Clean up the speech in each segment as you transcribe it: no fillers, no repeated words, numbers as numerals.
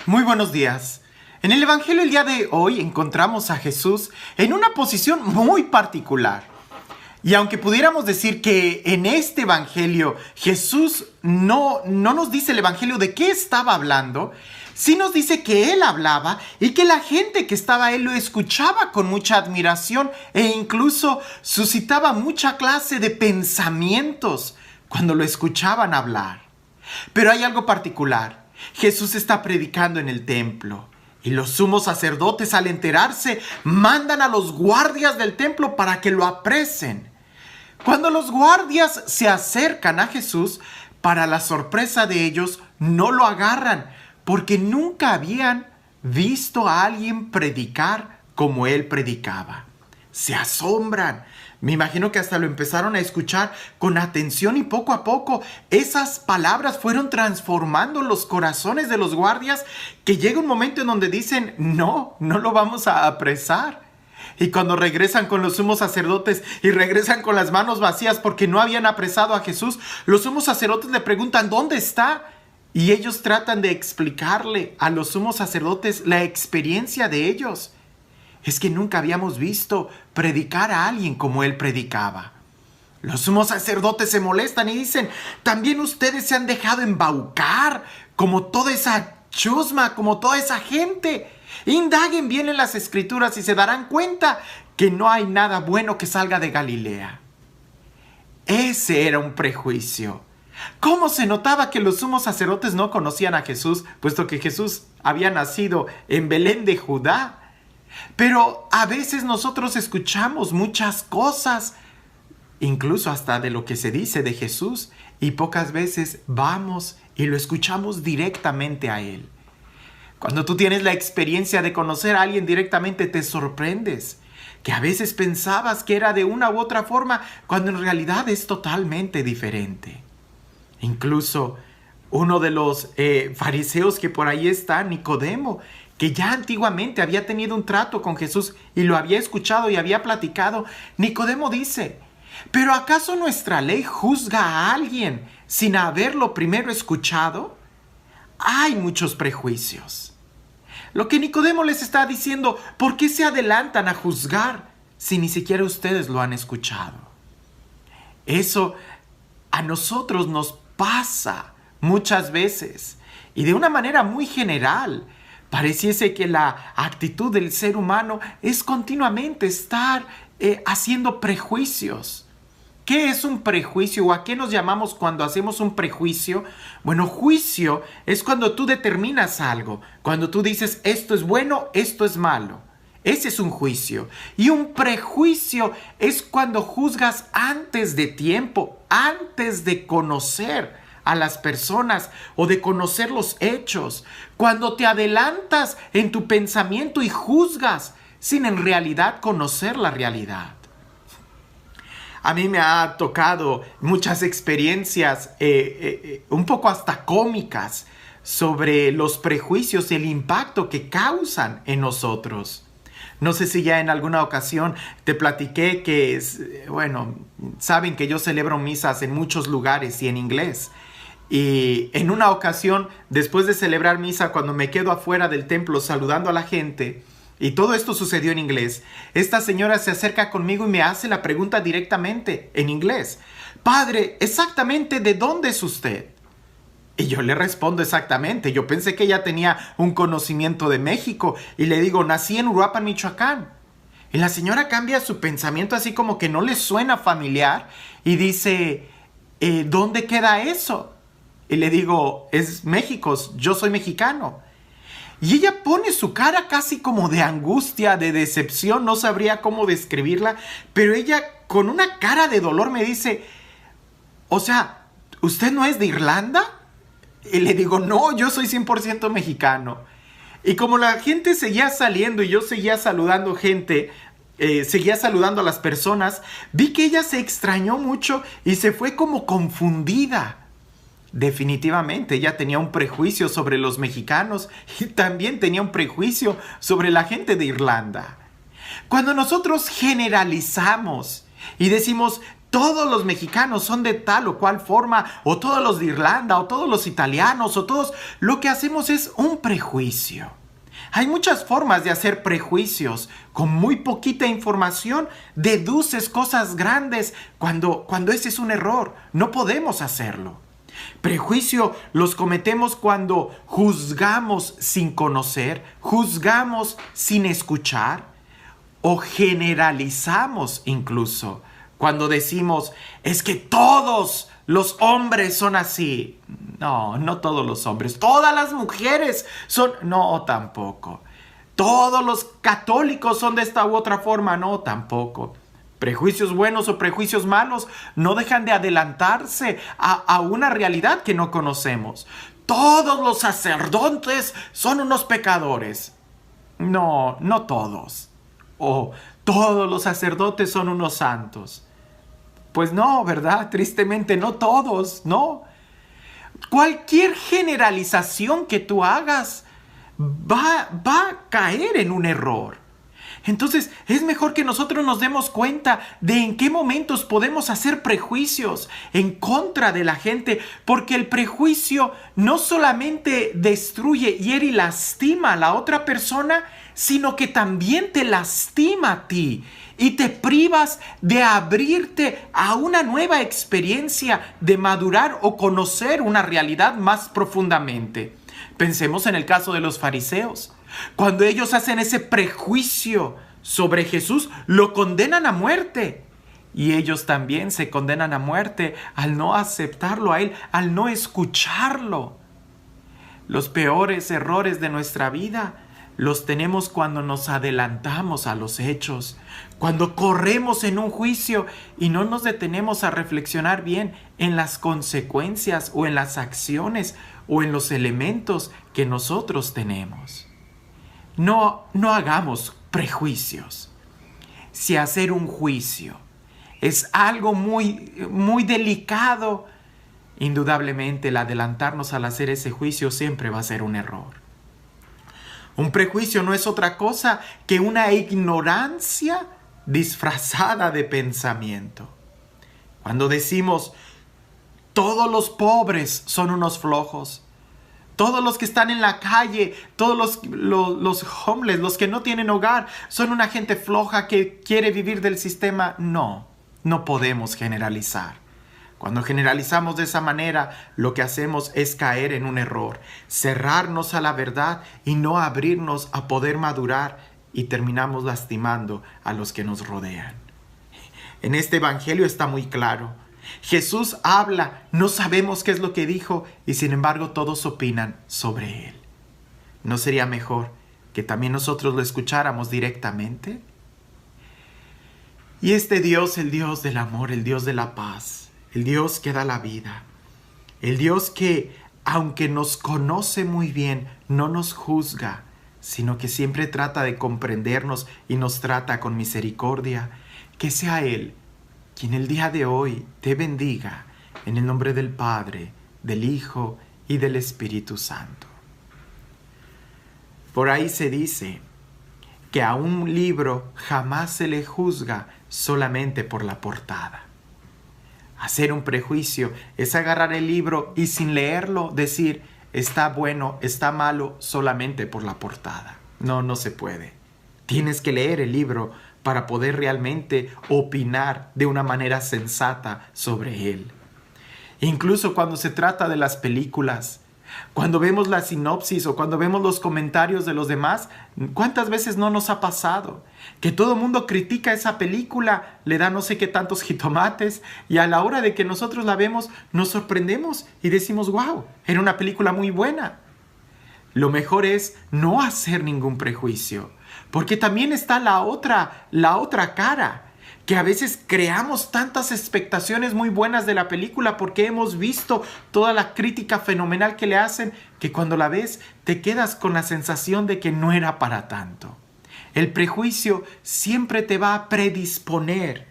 Muy buenos días. En el Evangelio el día de hoy encontramos a Jesús en una posición muy particular. Y aunque pudiéramos decir que en este Evangelio Jesús no nos dice el Evangelio de qué estaba hablando, sí nos dice que Él hablaba y que la gente que estaba a Él lo escuchaba con mucha admiración e incluso suscitaba mucha clase de pensamientos cuando lo escuchaban hablar. Pero hay algo particular. Jesús está predicando en el templo y los sumos sacerdotes, al enterarse, mandan a los guardias del templo para que lo apresen. Cuando los guardias se acercan a Jesús, para la sorpresa de ellos, no lo agarran porque nunca habían visto a alguien predicar como él predicaba. Se asombran. Me imagino que hasta lo empezaron a escuchar con atención y poco a poco esas palabras fueron transformando los corazones de los guardias, que llega un momento en donde dicen, no lo vamos a apresar. Y cuando regresan con los sumos sacerdotes y regresan con las manos vacías porque no habían apresado a Jesús, los sumos sacerdotes le preguntan, ¿dónde está? Y ellos tratan de explicarle a los sumos sacerdotes la experiencia de ellos. Es que nunca habíamos visto predicar a alguien como él predicaba. Los sumos sacerdotes se molestan y dicen, también ustedes se han dejado embaucar como toda esa chusma, como toda esa gente. Indaguen bien en las escrituras y se darán cuenta que no hay nada bueno que salga de Galilea. Ese era un prejuicio. ¿Cómo se notaba que los sumos sacerdotes no conocían a Jesús, puesto que Jesús había nacido en Belén de Judá? Pero a veces nosotros escuchamos muchas cosas, incluso hasta de lo que se dice de Jesús, y pocas veces vamos y lo escuchamos directamente a Él. Cuando tú tienes la experiencia de conocer a alguien directamente, te sorprendes, que a veces pensabas que era de una u otra forma, cuando en realidad es totalmente diferente. Incluso uno de los fariseos que por ahí está, Nicodemo, que ya antiguamente había tenido un trato con Jesús y lo había escuchado y había platicado, Nicodemo dice, ¿pero acaso nuestra ley juzga a alguien sin haberlo primero escuchado? Hay muchos prejuicios. Lo que Nicodemo les está diciendo, ¿por qué se adelantan a juzgar si ni siquiera ustedes lo han escuchado? Eso a nosotros nos pasa muchas veces y de una manera muy general. Pareciese que la actitud del ser humano es continuamente estar haciendo prejuicios. ¿Qué es un prejuicio o a qué nos llamamos cuando hacemos un prejuicio? Bueno, juicio es cuando tú determinas algo, cuando tú dices esto es bueno, esto es malo. Ese es un juicio. Y un prejuicio es cuando juzgas antes de tiempo, antes de conocer a las personas o de conocer los hechos, cuando te adelantas en tu pensamiento y juzgas sin en realidad conocer la realidad. A mí me ha tocado muchas experiencias un poco hasta cómicas sobre los prejuicios y el impacto que causan en nosotros. No sé si ya en alguna ocasión te platiqué que, saben que yo celebro misas en muchos lugares y en inglés. Y en una ocasión, después de celebrar misa, cuando me quedo afuera del templo saludando a la gente, y todo esto sucedió en inglés, esta señora se acerca conmigo y me hace la pregunta directamente en inglés. Padre, ¿exactamente de dónde es usted? Y yo le respondo exactamente. Yo pensé que ella tenía un conocimiento de México y le digo, nací en Uruapan, Michoacán. Y la señora cambia su pensamiento así como que no le suena familiar y dice, ¿dónde queda eso? Y le digo, es México, yo soy mexicano. Y ella pone su cara casi como de angustia, de decepción, no sabría cómo describirla, pero ella con una cara de dolor me dice, o sea, ¿usted no es de Irlanda? Y le digo, no, yo soy 100% mexicano. Y como la gente seguía saliendo y yo seguía saludando gente, seguía saludando a las personas, vi que ella se extrañó mucho y se fue como confundida. Definitivamente ella tenía un prejuicio sobre los mexicanos y también tenía un prejuicio sobre la gente de Irlanda. Cuando nosotros generalizamos y decimos todos los mexicanos son de tal o cual forma, o todos los de Irlanda, o todos los italianos, o todos, lo que hacemos es un prejuicio. Hay muchas formas de hacer prejuicios. Con muy poquita información deduces cosas grandes cuando ese es un error. No podemos hacerlo. Prejuicio los cometemos cuando juzgamos sin conocer, juzgamos sin escuchar o generalizamos incluso. Cuando decimos, es que todos los hombres son así. No, no todos los hombres. Todas las mujeres son... No, tampoco. Todos los católicos son de esta u otra forma. No, tampoco. Prejuicios buenos o prejuicios malos no dejan de adelantarse a una realidad que no conocemos. Todos los sacerdotes son unos pecadores. No, no todos. O todos los sacerdotes son unos santos. Pues no, ¿verdad? Tristemente no todos, no. Cualquier generalización que tú hagas va a caer en un error. Entonces es mejor que nosotros nos demos cuenta de en qué momentos podemos hacer prejuicios en contra de la gente, porque el prejuicio no solamente destruye, hiere y lastima a la otra persona, sino que también te lastima a ti y te privas de abrirte a una nueva experiencia, de madurar o conocer una realidad más profundamente. Pensemos en el caso de los fariseos. Cuando ellos hacen ese prejuicio sobre Jesús, lo condenan a muerte. Y ellos también se condenan a muerte al no aceptarlo a Él, al no escucharlo. Los peores errores de nuestra vida los tenemos cuando nos adelantamos a los hechos, cuando corremos en un juicio y no nos detenemos a reflexionar bien en las consecuencias o en las acciones o en los elementos que nosotros tenemos. No hagamos prejuicios. Si hacer un juicio es algo muy delicado, indudablemente el adelantarnos al hacer ese juicio siempre va a ser un error. Un prejuicio no es otra cosa que una ignorancia disfrazada de pensamiento. Cuando decimos, todos los pobres son unos flojos, todos los que están en la calle, todos los homeless, los que no tienen hogar, son una gente floja que quiere vivir del sistema. No podemos generalizar. Cuando generalizamos de esa manera, lo que hacemos es caer en un error, cerrarnos a la verdad y no abrirnos a poder madurar, y terminamos lastimando a los que nos rodean. En este evangelio está muy claro. Jesús habla, no sabemos qué es lo que dijo y sin embargo todos opinan sobre Él. ¿No sería mejor que también nosotros lo escucháramos directamente? Y este Dios, el Dios del amor, el Dios de la paz, el Dios que da la vida, el Dios que, aunque nos conoce muy bien, no nos juzga, sino que siempre trata de comprendernos y nos trata con misericordia, que sea Él quien el día de hoy te bendiga en el nombre del Padre, del Hijo y del Espíritu Santo. Por ahí se dice que a un libro jamás se le juzga solamente por la portada. Hacer un prejuicio es agarrar el libro y sin leerlo decir está bueno, está malo solamente por la portada. No se puede. Tienes que leer el libro para poder realmente opinar de una manera sensata sobre él. Incluso cuando se trata de las películas, cuando vemos la sinopsis o cuando vemos los comentarios de los demás, ¿cuántas veces no nos ha pasado? Que todo el mundo critica esa película, le da no sé qué tantos jitomates y a la hora de que nosotros la vemos nos sorprendemos y decimos, wow, era una película muy buena. Lo mejor es no hacer ningún prejuicio, porque también está la otra cara, que a veces creamos tantas expectaciones muy buenas de la película porque hemos visto toda la crítica fenomenal que le hacen, que cuando la ves te quedas con la sensación de que no era para tanto. El prejuicio siempre te va a predisponer,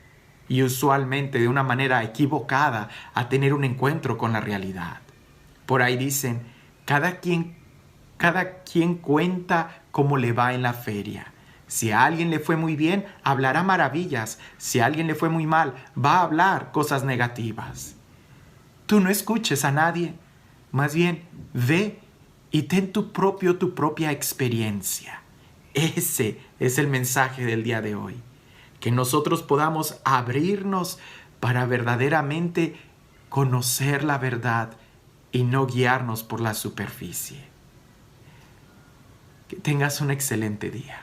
y usualmente de una manera equivocada, a tener un encuentro con la realidad. Por ahí dicen, cada quien cuenta cómo le va en la feria. Si a alguien le fue muy bien, hablará maravillas. Si a alguien le fue muy mal, va a hablar cosas negativas. Tú no escuches a nadie. Más bien, ve y ten tu propia experiencia. Ese es el mensaje del día de hoy. Que nosotros podamos abrirnos para verdaderamente conocer la verdad y no guiarnos por la superficie. Que tengas un excelente día.